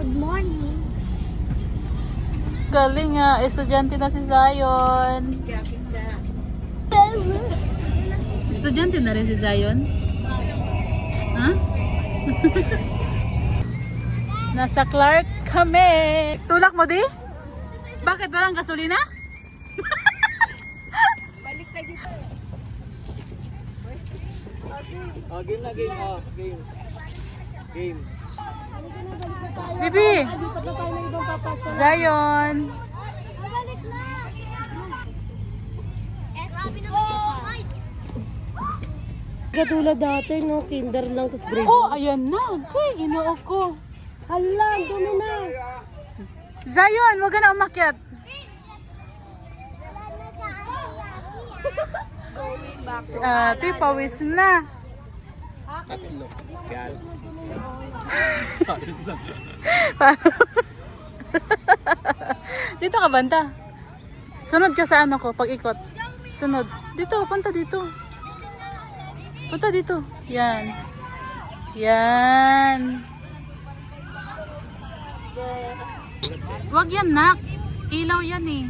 Good morning. Galing nga, estudyante na si Zion. Estudyante na rin si Zion? Ha? Nasa Clark kami. Tulak mo di? Bakit walang gasolina? Balik na dito. Game na, game. Game. Game. Bibi! Lipat na tayo ng ibang papasya. Zion! Balik na! Katulad dati, no? Kinder lang, tapos grade. Oh, ayan na. Kuy, ginoo ko. Hala, ang dumi na. Zion, wag ka na umakyat. Si ate, pawis na. Paano? Dito ka banda. Sunod ka sa ano ko, pag ikot. Sunod. Dito, punta dito. Punta dito. Yan. Yan. Wag yan, nak. Ilaw yan eh.